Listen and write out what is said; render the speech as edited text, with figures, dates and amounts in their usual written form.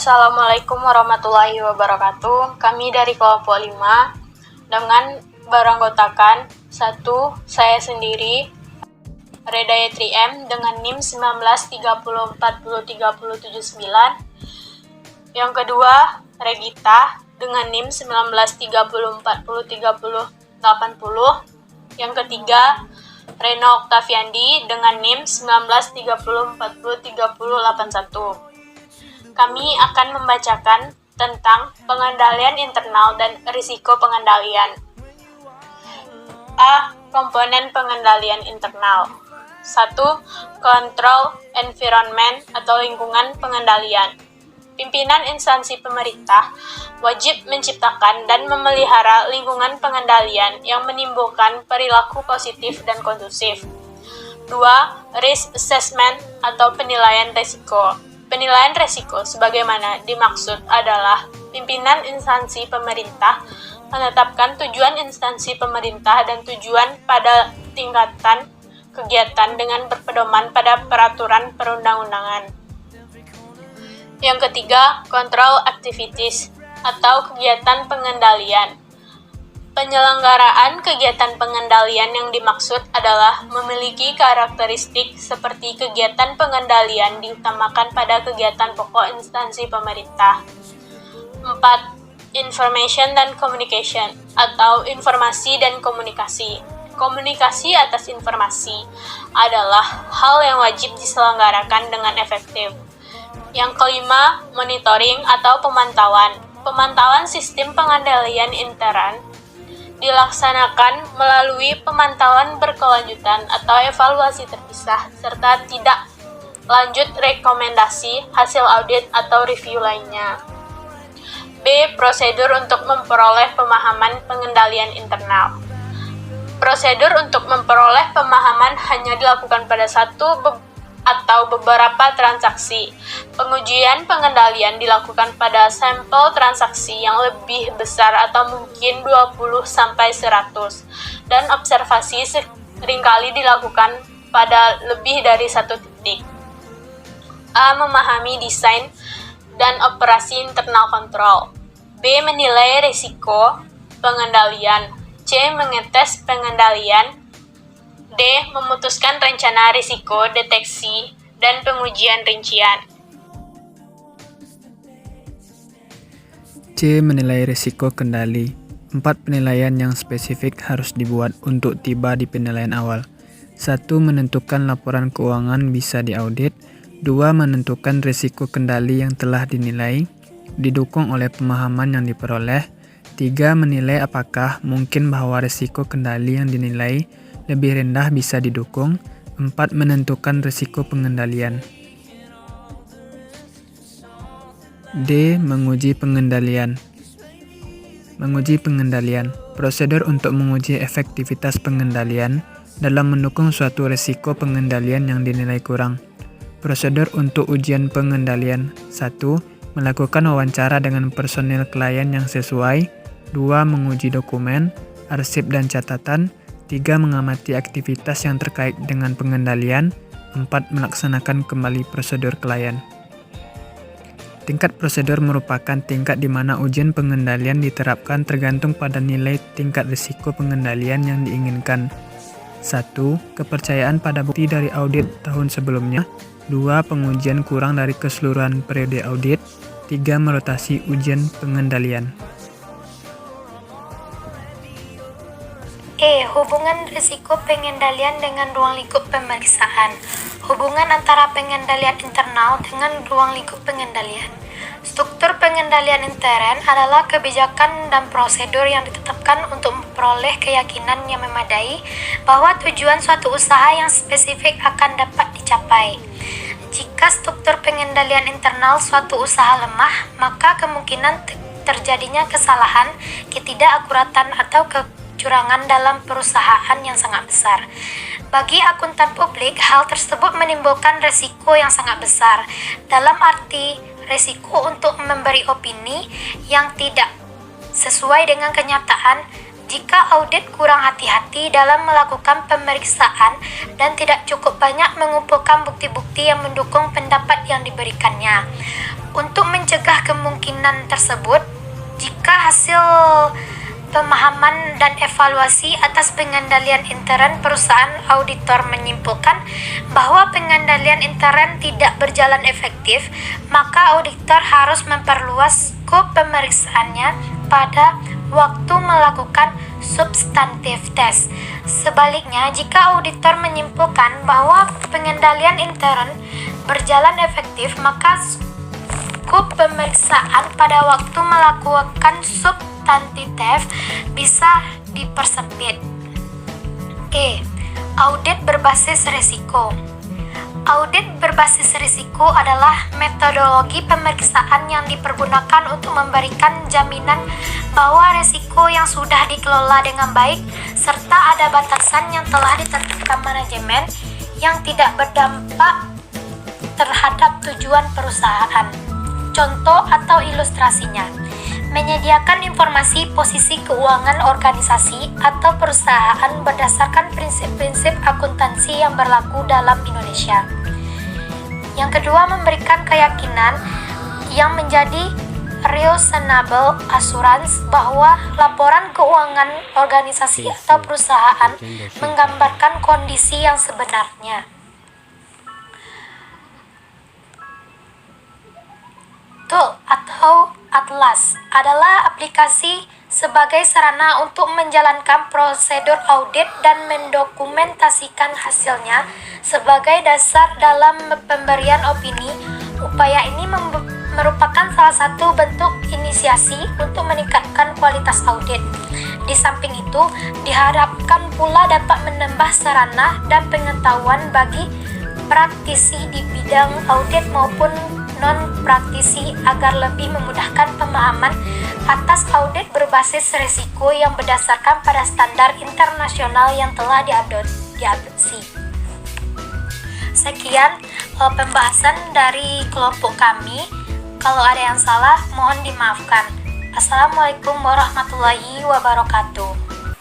Assalamualaikum warahmatullahi wabarakatuh. Kami dari kelompok 5 dengan beranggotakan 1. Saya sendiri, Redayatri M dengan NIM 1930403079. Yang kedua, Regita dengan NIM 1930403080. Yang ketiga, Reno Oktaviandi dengan NIM 1930403081. Kami akan membacakan tentang pengendalian internal dan risiko pengendalian. A. Komponen pengendalian internal. 1. Control environment atau lingkungan pengendalian. Pimpinan instansi pemerintah wajib menciptakan dan memelihara lingkungan pengendalian yang menimbulkan perilaku positif dan kondusif. 2. Risk assessment atau penilaian risiko. Penilaian risiko sebagaimana dimaksud adalah pimpinan instansi pemerintah menetapkan tujuan instansi pemerintah dan tujuan pada tingkatan kegiatan dengan berpedoman pada peraturan perundang-undangan. Yang ketiga, control activities atau kegiatan pengendalian. Penyelenggaraan kegiatan pengendalian yang dimaksud adalah memiliki karakteristik seperti kegiatan pengendalian diutamakan pada kegiatan pokok instansi pemerintah. 4. Information dan communication atau informasi dan komunikasi. Komunikasi atas informasi adalah hal yang wajib diselenggarakan dengan efektif. Yang kelima, monitoring atau pemantauan. Pemantauan sistem pengendalian intern dilaksanakan melalui pemantauan berkelanjutan atau evaluasi terpisah, serta tidak lanjut rekomendasi, hasil audit, atau review lainnya. B. Prosedur untuk memperoleh pemahaman pengendalian internal. Prosedur untuk memperoleh pemahaman hanya dilakukan pada satu atau beberapa transaksi. Pengujian pengendalian dilakukan pada sampel transaksi yang lebih besar atau mungkin 20-100, dan observasi seringkali dilakukan pada lebih dari satu titik. A. Memahami desain dan operasi internal kontrol. B. Menilai risiko pengendalian. C. Mengetes pengendalian. D. Memutuskan rencana risiko, deteksi, dan pengujian rincian. C. Menilai risiko kendali. 4 penilaian yang spesifik harus dibuat untuk tiba di penilaian awal. 1. Menentukan laporan keuangan bisa diaudit. 2. Menentukan risiko kendali yang telah dinilai, didukung oleh pemahaman yang diperoleh. 3. Menilai apakah mungkin bahwa risiko kendali yang dinilai lebih rendah bisa didukung. 4. Menentukan risiko pengendalian. D. Menguji pengendalian. Menguji pengendalian. Prosedur untuk menguji efektivitas pengendalian dalam mendukung suatu risiko pengendalian yang dinilai kurang. Prosedur untuk ujian pengendalian. 1. Melakukan wawancara dengan personil klien yang sesuai. 2. Menguji dokumen, arsip dan catatan. 3. Mengamati aktivitas yang terkait dengan pengendalian. 4. Melaksanakan kembali prosedur klien. Tingkat prosedur merupakan tingkat di mana ujian pengendalian diterapkan tergantung pada nilai tingkat risiko pengendalian yang diinginkan. 1. Kepercayaan pada bukti dari audit tahun sebelumnya. 2. Pengujian kurang dari keseluruhan periode audit. 3. Merotasi ujian pengendalian. E. Hubungan risiko pengendalian dengan ruang lingkup pemeriksaan. Hubungan antara pengendalian internal dengan ruang lingkup pengendalian. Struktur pengendalian intern adalah kebijakan dan prosedur yang ditetapkan untuk memperoleh keyakinan yang memadai bahwa tujuan suatu usaha yang spesifik akan dapat dicapai. Jika struktur pengendalian internal suatu usaha lemah, maka kemungkinan terjadinya kesalahan, ketidakakuratan, atau kecurangan dalam perusahaan yang sangat besar. Bagi akuntan publik, hal tersebut menimbulkan risiko yang sangat besar, dalam arti risiko untuk memberi opini yang tidak sesuai dengan kenyataan jika audit kurang hati-hati dalam melakukan pemeriksaan dan tidak cukup banyak mengumpulkan bukti-bukti yang mendukung pendapat yang diberikannya. Untuk mencegah kemungkinan tersebut, jika hasil pemahaman dan evaluasi atas pengendalian intern perusahaan auditor menyimpulkan bahwa pengendalian intern tidak berjalan efektif, maka auditor harus memperluas skop pemeriksaannya pada waktu melakukan substantif test. Sebaliknya, jika auditor menyimpulkan bahwa pengendalian intern berjalan efektif, maka skop pemeriksaan pada waktu melakukan substantif bisa dipersempit. Audit berbasis risiko. Audit berbasis risiko adalah metodologi pemeriksaan yang dipergunakan untuk memberikan jaminan bahwa risiko yang sudah dikelola dengan baik serta ada batasan yang telah ditentukan manajemen yang tidak berdampak terhadap tujuan perusahaan. Contoh atau ilustrasinya, menyediakan informasi posisi keuangan organisasi atau perusahaan berdasarkan prinsip-prinsip akuntansi yang berlaku dalam Indonesia. Yang kedua, memberikan keyakinan yang menjadi reasonable assurance bahwa laporan keuangan organisasi atau perusahaan menggambarkan kondisi yang sebenarnya. Tool atau Atlas adalah aplikasi sebagai sarana untuk menjalankan prosedur audit dan mendokumentasikan hasilnya sebagai dasar dalam pemberian opini. Upaya ini merupakan salah satu bentuk inisiasi untuk meningkatkan kualitas audit. Di samping itu, diharapkan pula dapat menambah sarana dan pengetahuan bagi praktisi di bidang audit maupun non-praktisi agar lebih memudahkan pemahaman atas audit berbasis risiko yang berdasarkan pada standar internasional yang telah diadopsi. Sekian pembahasan dari kelompok kami. Kalau ada yang salah, mohon dimaafkan. Assalamualaikum warahmatullahi wabarakatuh.